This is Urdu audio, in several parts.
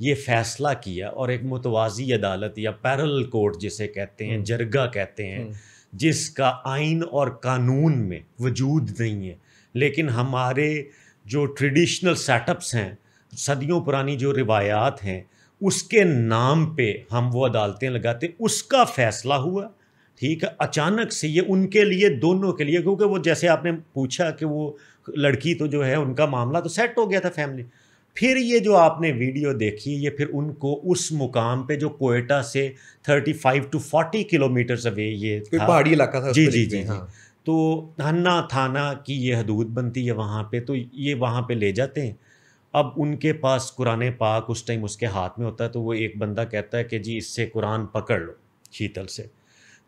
یہ فیصلہ کیا، اور ایک متوازی عدالت یا پیرلل کورٹ جسے کہتے ہیں، جرگہ کہتے ہیں، جس کا آئین اور قانون میں وجود نہیں ہے، لیکن ہمارے جو ٹریڈیشنل سیٹ اپس ہیں، صدیوں پرانی جو روایات ہیں، اس کے نام پہ ہم وہ عدالتیں لگاتے، اس کا فیصلہ ہوا. ٹھیک ہے، اچانک سے یہ ان کے لیے، دونوں کے لیے، کیونکہ وہ جیسے آپ نے پوچھا کہ وہ لڑکی تو جو ہے ان کا معاملہ تو سیٹ ہو گیا تھا فیملی. پھر یہ جو آپ نے ویڈیو دیکھی، یہ پھر ان کو اس مقام پہ جو کوئٹہ سے 35 to 40 کلومیٹرز اوے یہ تھا، پہاڑی علاقہ تھا. جی جی جی جی، تو ہنہ تھانہ کی یہ حدود بنتی ہے وہاں پہ، تو یہ وہاں پہ لے جاتے ہیں. اب ان کے پاس قرآن پاک اس ٹائم اس کے ہاتھ میں ہوتا ہے، تو وہ ایک بندہ کہتا ہے کہ جی اس سے قرآن پکڑ لو شیتل سے،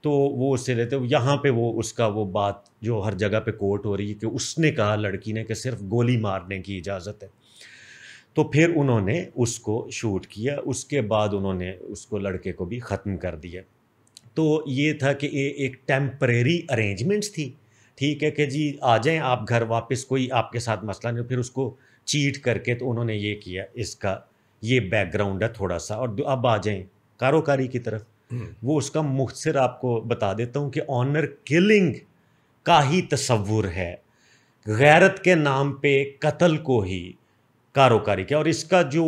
تو وہ اس سے لیتے. یہاں پہ وہ اس کا وہ بات جو ہر جگہ پہ کوٹ ہو رہی ہے کہ اس نے کہا لڑکی نے کہ صرف گولی مارنے کی اجازت ہے. تو پھر انہوں نے اس کو شوٹ کیا، اس کے بعد انہوں نے اس کو لڑکے کو بھی ختم کر دیا. تو یہ تھا کہ ایک ٹیمپریری ارینجمنٹس تھی. ٹھیک ہے کہ جی آ جائیں آپ گھر واپس، کوئی آپ کے ساتھ مسئلہ نہیں. پھر اس کو چیٹ کر کے تو انہوں نے یہ کیا، اس کا یہ بیک گراؤنڈ ہے تھوڑا سا، اور اب آ جائیں کاروکاری کی طرف. وہ اس کا مختصر آپ کو بتا دیتا ہوں کہ آنر کلنگ کا ہی تصور ہے، غیرت کے نام پہ قتل کو ہی کاروکاری کیا. اور اس کا جو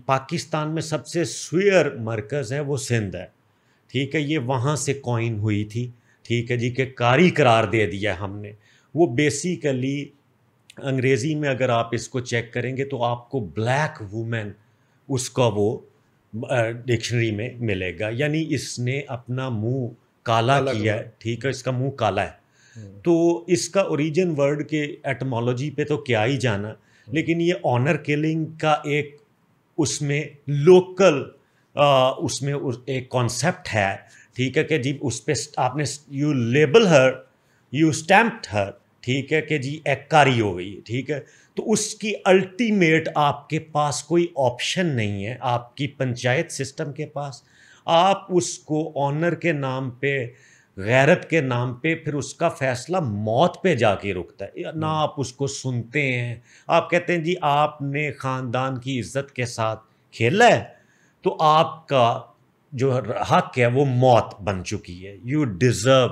پاکستان میں سب سے سوئر مرکز ہے وہ سندھ ہے. ٹھیک ہے، یہ وہاں سے کوائن ہوئی تھی. ٹھیک ہے جی، کہ کاری قرار دے دیا ہم نے. وہ بیسیکلی انگریزی میں اگر آپ اس کو چیک کریں گے تو آپ کو بلیک وومن اس کا وہ ڈکشنری میں ملے گا، یعنی اس نے اپنا منہ کالا کیا ہے. ٹھیک ہے، اس کا منہ کالا ہے. تو اس کا اوریجن ورڈ کے ایٹمالوجی پہ تو کیا ہی جانا، لیکن یہ آنر کلنگ کا ایک اس میں لوکل اس میں ایک کانسیپٹ ہے. ٹھیک ہے کہ جی اس پہ آپ نے you label her, you stamped her. ٹھیک ہے کہ جی ایک کاری ہو گئی. ٹھیک ہے، تو اس کی الٹیمیٹ آپ کے پاس کوئی آپشن نہیں ہے، آپ کی پنچایت سسٹم کے پاس. آپ اس کو آنر کے نام پہ، غیرت کے نام پہ، پھر اس کا فیصلہ موت پہ جا کے رکتا ہے. نہ آپ اس کو سنتے ہیں. آپ کہتے ہیں جی آپ نے خاندان کی عزت کے ساتھ کھیلا ہے تو آپ کا جو حق ہے وہ موت بن چکی ہے. You deserve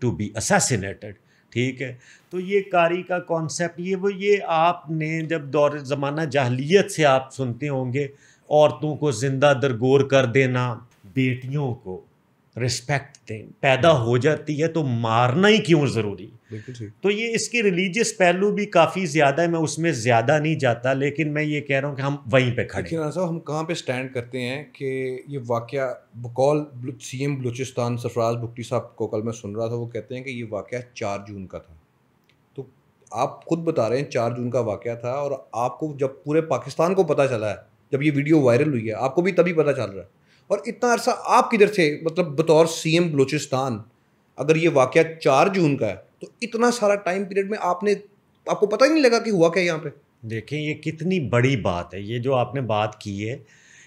to be assassinated. ٹھیک ہے، تو یہ کاری کا کانسیپٹ یہ آپ نے جب دور زمانہ جاہلیت سے آپ سنتے ہوں گے، عورتوں کو زندہ درگور کر دینا، بیٹیوں کو رسپیکٹ دیں، پیدا ہو جاتی ہے تو مارنا ہی کیوں ضروری. تو یہ اس کی ریلیجیس پہلو بھی کافی زیادہ ہے، میں اس میں زیادہ نہیں جاتا، لیکن میں یہ کہہ رہا ہوں کہ ہم وہیں پہ کھڑے ہیں. صاحب ہم کہاں پہ سٹینڈ کرتے ہیں کہ یہ واقعہ بقول سی ایم بلوچستان سرفراز بگٹی صاحب کو کل میں سن رہا تھا، وہ کہتے ہیں کہ یہ واقعہ 4 جون کا تھا. تو آپ خود بتا رہے ہیں 4 جون کا واقعہ تھا، اور آپ کو جب پورے پاکستان کو پتہ چلا ہے، جب یہ ویڈیو وائرل ہوئی ہے، آپ کو بھی تبھی پتہ چل رہا ہے. اور اتنا عرصہ آپ کدھر تھے؟ مطلب بطور سی ایم بلوچستان اگر یہ واقعہ 4 جون کا ہے تو اتنا سارا ٹائم پیریڈ میں آپ کو پتہ ہی نہیں لگا کہ ہوا کیا یہاں پہ. دیکھیں یہ کتنی بڑی بات ہے، یہ جو آپ نے بات کی ہے،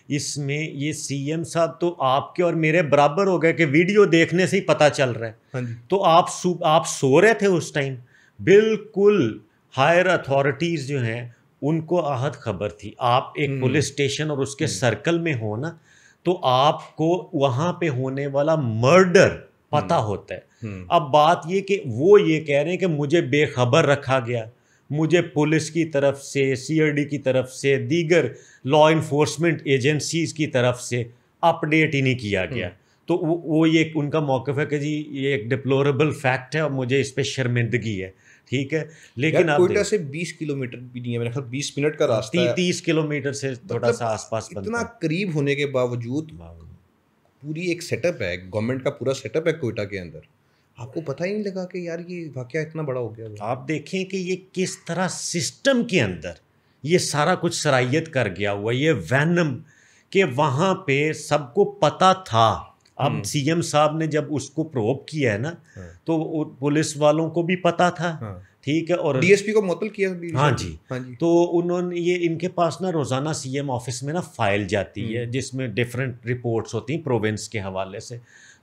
اس میں یہ سی ایم صاحب تو آپ کے اور میرے برابر ہو گئے کہ ویڈیو دیکھنے سے ہی پتہ چل رہا ہے. تو آپ سو رہے تھے اس ٹائم. بالکل ہائر اتھارٹیز جو ہیں ان کو آہت خبر تھی. آپ ایک پولیس اسٹیشن اور اس کے سرکل میں ہو نا، تو آپ کو وہاں پہ ہونے والا مرڈر پتہ ہوتا ہے. اب بات یہ کہ وہ یہ کہہ رہے ہیں کہ مجھے بے خبر رکھا گیا، مجھے پولیس کی طرف سے، سی آر ڈی کی طرف سے، دیگر لا انفورسمنٹ ایجنسیز کی طرف سے اپڈیٹ ہی نہیں کیا گیا. تو وہ یہ ان کا موقف ہے کہ جی یہ ایک ڈپلوربل فیکٹ ہے اور مجھے اس پہ شرمندگی ہے. ٹھیک ہے، لیکن کوئٹہ سے 20 کلومیٹر بھی نہیں ہے، میرے خیال 20 منٹ کا راستہ ہے. 30 کلومیٹر سے تھوڑا سا آس پاس بنتا ہے. اتنا قریب ہونے کے باوجود پوری ایک سیٹ اپ ہے، گورنمنٹ کا پورا سیٹ اپ ہے کوئٹہ کے اندر. آپ کو پتہ ہی نہیں لگا کہ یار یہ واقعہ اتنا بڑا ہو گیا. آپ دیکھیں کہ یہ کس طرح سسٹم کے اندر یہ سارا کچھ سرائیت کر گیا ہوا، یہ وینم کہ وہاں پہ سب کو پتہ تھا. اب سی ایم صاحب نے جب اس کو پروب کیا ہے نا، تو پولیس والوں کو بھی پتہ تھا. ٹھیک ہے، اور ڈی ایس پی کو معطل کیا. ہاں جی، تو انہوں نے یہ ان کے پاس نا روزانہ سی ایم آفس میں نا فائل جاتی ہے جس میں ڈفرینٹ رپورٹس ہوتی ہیں پروونس کے حوالے سے.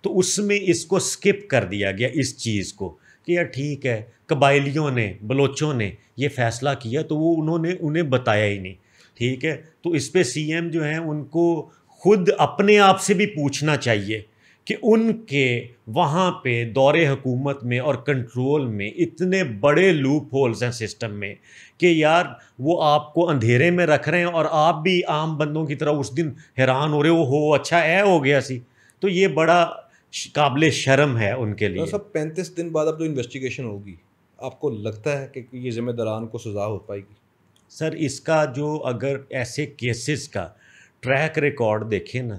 تو اس میں اس کو سکپ کر دیا گیا اس چیز کو کہ یار ٹھیک ہے قبائلیوں نے، بلوچوں نے یہ فیصلہ کیا تو وہ انہیں بتایا ہی نہیں. ٹھیک ہے. تو اس پہ سی ایم جو ہیں ان کو خود اپنے آپ سے بھی پوچھنا چاہیے کہ ان کے وہاں پہ دور حکومت میں اور کنٹرول میں اتنے بڑے لوپ ہولز ہیں سسٹم میں کہ یار وہ آپ کو اندھیرے میں رکھ رہے ہیں اور آپ بھی عام بندوں کی طرح اس دن حیران ہو رہے ہو اچھا ہو گیا سی. تو یہ بڑا قابل شرم ہے ان کے لیے. سب 35 دن بعد اب جو انویسٹیگیشن ہوگی آپ کو لگتا ہے کہ یہ ذمہ داران کو سزا ہو پائے گی؟ سر اس کا جو اگر ایسے کیسز کا ٹریک ریکارڈ دیکھیں نا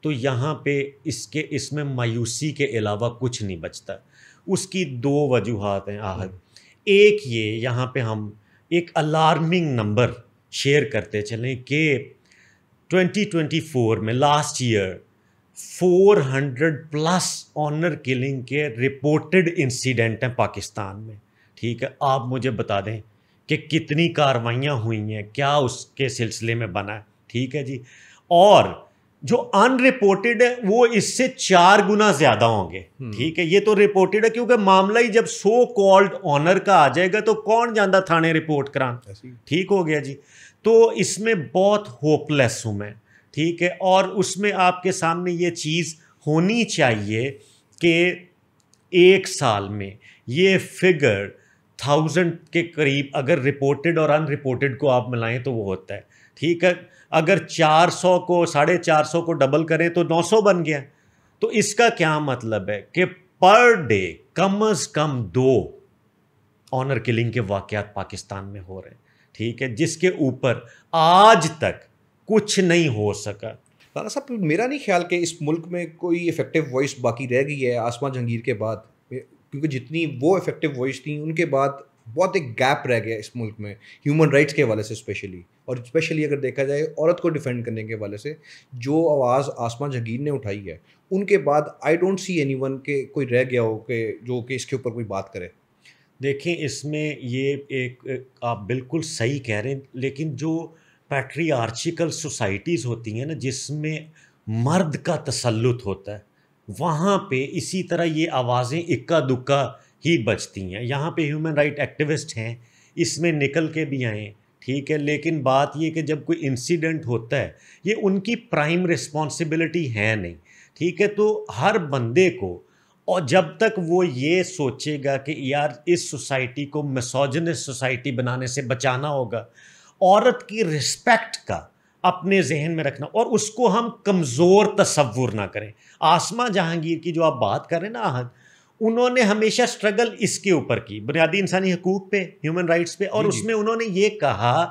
تو یہاں پہ اس میں مایوسی کے علاوہ کچھ نہیں بچتا. اس کی 2 وجوہات ہیں آہد. ایک یہ یہاں پہ ہم ایک الارمنگ نمبر شیئر کرتے چلیں کہ 2024 میں لاسٹ ایئر 400+ آنر کلنگ کے رپورٹڈ انسیڈنٹ ہیں پاکستان میں. ٹھیک ہے, آپ مجھے بتا دیں کہ کتنی کاروائیاں ہوئی ہیں, کیا اس کے سلسلے میں بنا ہے. ٹھیک ہے جی. اور جو ان رپورٹڈ ہے وہ اس سے 4 گنا زیادہ ہوں گے. ٹھیک ہے, یہ تو رپورٹڈ ہے کیونکہ معاملہ ہی جب سو کالڈ آنر کا آ جائے گا تو کون جاندہ تھانے رپورٹ کران. ٹھیک ہو گیا جی. تو اس میں بہت ہوپ لیس ہوں میں. ٹھیک ہے, اور اس میں آپ کے سامنے یہ چیز ہونی چاہیے کہ 1 سال میں یہ فگر 1000 کے قریب اگر رپورٹڈ اور ان رپورٹڈ کو آپ ملائیں تو وہ ہوتا ہے. ٹھیک ہے, اگر 400 کو 450 کو ڈبل کریں تو 900 بن گیا. تو اس کا کیا مطلب ہے کہ پر ڈے کم از کم 2 آنر کلنگ کے واقعات پاکستان میں ہو رہے ہیں. ٹھیک ہے, جس کے اوپر آج تک کچھ نہیں ہو سکا. رانا صاحب میرا نہیں خیال کہ اس ملک میں کوئی ایفیکٹو وائس باقی رہ گئی ہے آسما جہانگیر کے بعد, کیونکہ جتنی وہ ایفیکٹو وائس تھیں ان کے بعد بہت ایک گیپ رہ گیا اس ملک میں ہیومن رائٹس کے حوالے سے اسپیشلی, اور اسپیشلی اگر دیکھا جائے عورت کو ڈیفینڈ کرنے کے حوالے سے جو آواز آسما جہانگیر نے اٹھائی ہے ان کے بعد I don't see any one کہ کوئی رہ گیا ہو کہ جو کہ اس کے اوپر کوئی بات کرے. دیکھیں اس میں یہ ایک آپ بالکل صحیح کہہ رہے ہیں, لیکن جو پیٹری آرچیکل سوسائٹیز ہوتی ہیں نا جس میں مرد کا تسلط ہوتا ہے وہاں پہ اسی طرح یہ آوازیں اکا دکا ہی بچتی ہیں. یہاں پہ ہیومن رائٹ ایکٹیوسٹ ہیں, اس میں نکل کے بھی آئیں. ٹھیک ہے, لیکن بات یہ کہ جب کوئی انسیڈنٹ ہوتا ہے یہ ان کی پرائم رسپانسبلٹی ہے نہیں. ٹھیک ہے, تو ہر بندے کو اور جب تک وہ یہ سوچے گا کہ یار اس سوسائٹی کو میسوجنس سوسائٹی بنانے سے بچانا ہوگا, عورت کی رسپیکٹ کا اپنے ذہن میں رکھنا اور اس کو ہم کمزور تصور نہ کریں. آسما جہانگیر کی جو آپ بات کر رہے ہیں نا آہد, انہوں نے ہمیشہ سٹرگل اس کے اوپر کی بنیادی انسانی حقوق پہ, ہیومن رائٹس پہ, اور اس میں انہوں نے یہ کہا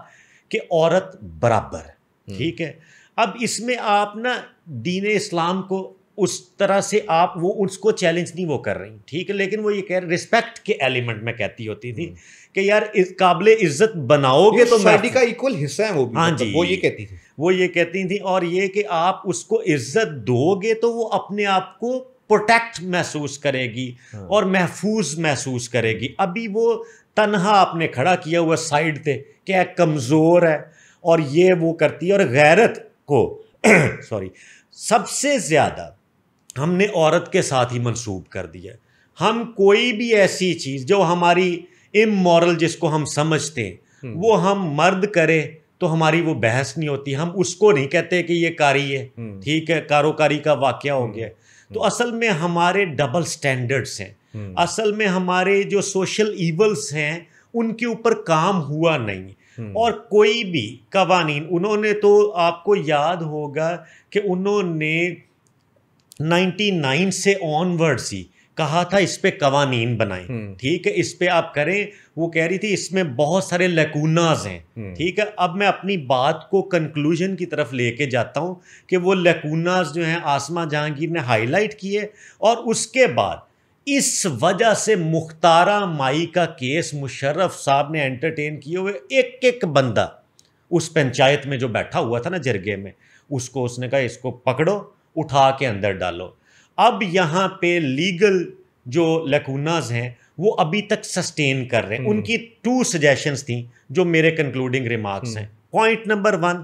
کہ عورت برابر ہے. ٹھیک ہے, اب اس میں آپ نا دین اسلام کو اس طرح سے آپ وہ اس کو چیلنج نہیں وہ کر رہی. ٹھیک ہے, لیکن وہ یہ کہہ رہے رسپیکٹ کے ایلیمنٹ میں کہتی ہوتی تھی کہ یار قابل عزت بناؤ گے تو سوسائٹی کا ایکول حصہ ہے وہ بھی. ہاں جی, وہ یہ کہتی تھی, وہ یہ کہتی تھیں. اور یہ کہ آپ اس کو عزت دو گے تو وہ اپنے آپ کو پروٹیکٹ محسوس کرے گی اور محفوظ محسوس کرے گی. ابھی وہ تنہا آپ نے کھڑا کیا ہوا سائڈ پہ کہ کمزور ہے اور یہ وہ کرتی ہے. اور غیرت کو سب سے زیادہ ہم نے عورت کے ساتھ ہی منسوب کر دیا. ہم کوئی بھی ایسی چیز جو ہماری امورل جس کو ہم سمجھتے ہیں وہ ہم مرد کرے تو ہماری وہ بحث نہیں ہوتی, ہم اس کو نہیں کہتے کہ یہ کاری ہے. ٹھیک ہے, کاروکاری کا واقعہ ہو گیا. تو اصل میں ہمارے ڈبل سٹینڈرڈز ہیں, اصل میں ہمارے جو سوشل ایولز ہیں ان کے اوپر کام ہوا نہیں. اور کوئی بھی قوانین انہوں نے تو آپ کو یاد ہوگا کہ انہوں نے 99 سے آن ورڈ ہی کہا تھا اس پہ قوانین بنائیں. ٹھیک ہے, اس پہ آپ کریں. وہ کہہ رہی تھی اس میں بہت سارے لیکوناز ہیں. ٹھیک ہے, اب میں اپنی بات کو کنکلوژن کی طرف لے کے جاتا ہوں کہ وہ لیکوناز جو ہیں آسما جہانگیر نے ہائی لائٹ کیے, اور اس کے بعد اس وجہ سے مختارہ مائی کا کیس مشرف صاحب نے انٹرٹین کیے ہوئے ایک ایک بندہ اس پنچایت میں جو بیٹھا ہوا تھا نا جرگے میں, اس نے کہا اس کو پکڑو اٹھا کے اندر ڈالو. اب یہاں پہ لیگل جو لیکوناز ہیں وہ ابھی تک سسٹین کر رہے ہیں. ان کی 2 سجیشنز تھیں جو میرے کنکلوڈنگ ریمارکس ہیں. پوائنٹ نمبر 1,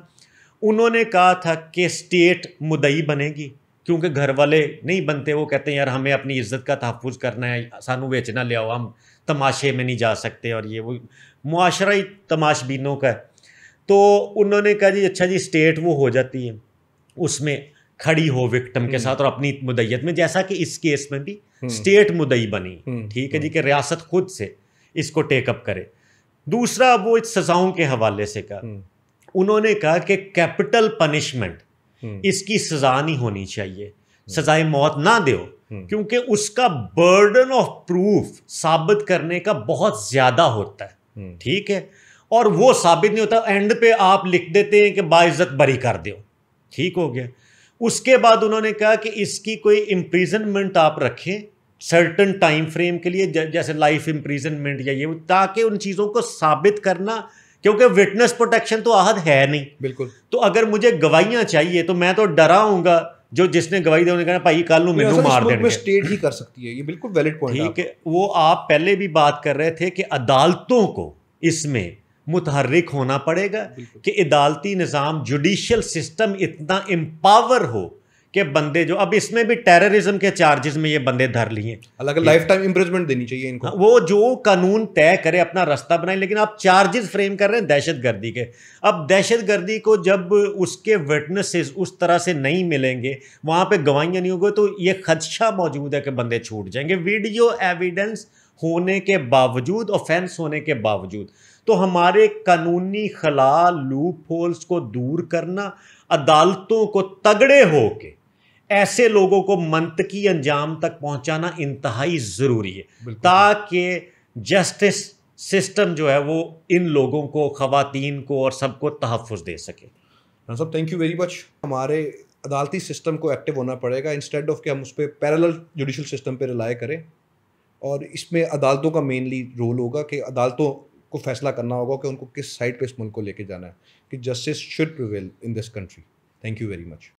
انہوں نے کہا تھا کہ اسٹیٹ مدعی بنے گی کیونکہ گھر والے نہیں بنتے, وہ کہتے ہیں یار ہمیں اپنی عزت کا تحفظ کرنا ہے, سانو بیچنا لے آؤ, ہم تماشے میں نہیں جا سکتے, اور یہ وہ معاشرہ ہی تماش بینوں کا ہے. تو انہوں نے کہا جی اچھا جی اسٹیٹ وہ ہو جاتی ہے اس میں کھڑی ہو وکٹم کے ساتھ اور اپنی مدعیت میں، جیسا کہ اس کیس میں بھی اسٹیٹ مدعی بنی، ٹھیک ہے جی، کہ ریاست خود سے اس کو ٹیک اپ کرے. دوسرا وہ سزاؤں کے حوالے سے کہا، انہوں نے کہا کہ کیپٹل پنشمنٹ اس کی سزا نہیں ہونی چاہیے، سزائے موت نہ دیو، کیونکہ اس کا برڈن آف پروف ثابت کرنے کا بہت زیادہ ہوتا ہے، ٹھیک ہے، اور وہ ثابت نہیں ہوتا، اینڈ پہ آپ لکھ دیتے ہیں کہ باعزت بری کر دیو، ٹھیک ہو گیا. اس کے بعد انہوں نے کہا کہ اس کی کوئی امپریزنمنٹ آپ رکھیں سرٹن ٹائم فریم کے لیے، جیسے لائف امپریزنمنٹ یا یہ، تاکہ ان چیزوں کو ثابت کرنا، کیونکہ وٹنس پروٹیکشن تو عہد ہے نہیں. بالکل. تو اگر مجھے گواہیاں چاہیے تو میں تو ڈرا ہوں گا جس نے گواہی دی، انہوں نے کہا بھائی کل نو مینوں مار دیں گے. اسٹیٹ ہی کر سکتی ہے، یہ بالکل ویلڈ پوائنٹ ہے. ٹھیک ہے، وہ آپ پہلے بھی بات کر رہے تھے کہ عدالتوں کو اس میں متحرک ہونا پڑے گا کہ عدالتی نظام، جوڈیشل سسٹم اتنا امپاور ہو کہ بندے جو اب اس میں بھی ٹیررزم کے چارجز میں یہ بندے دھر لیے، الگ لائف ٹائم امپریزمنٹ دینی چاہیے ان کو. وہ جو قانون طے کرے اپنا رستہ بنائے، لیکن آپ چارجز فریم کر رہے ہیں دہشت گردی کے. اب دہشت گردی کو جب اس کے وٹنسز اس طرح سے نہیں ملیں گے، وہاں پہ گواہیاں نہیں ہوں گے، تو یہ خدشہ موجود ہے کہ بندے چھوٹ جائیں گے ویڈیو ایویڈنس ہونے کے باوجود، اوفینس ہونے کے باوجود. تو ہمارے قانونی خلا، لوپ ہولز کو دور کرنا، عدالتوں کو تگڑے ہو کے ایسے لوگوں کو منطقی انجام تک پہنچانا انتہائی ضروری ہے، تاکہ جسٹس سسٹم جو ہے وہ ان لوگوں کو، خواتین کو اور سب کو تحفظ دے سکے. صاحب تھینک یو ویری مچ. ہمارے عدالتی سسٹم کو ایکٹیو ہونا پڑے گا، انسٹیڈ آف کہ ہم اس پہ پیرالل جوڈیشل سسٹم پہ ریلائی کریں، اور اس میں عدالتوں کا مینلی رول ہوگا کہ عدالتوں کو فیصلہ کرنا ہوگا کہ ان کو کس سائڈ پہ اس ملک کو لے کے جانا ہے، کہ justice should prevail in this country. Thank you very much.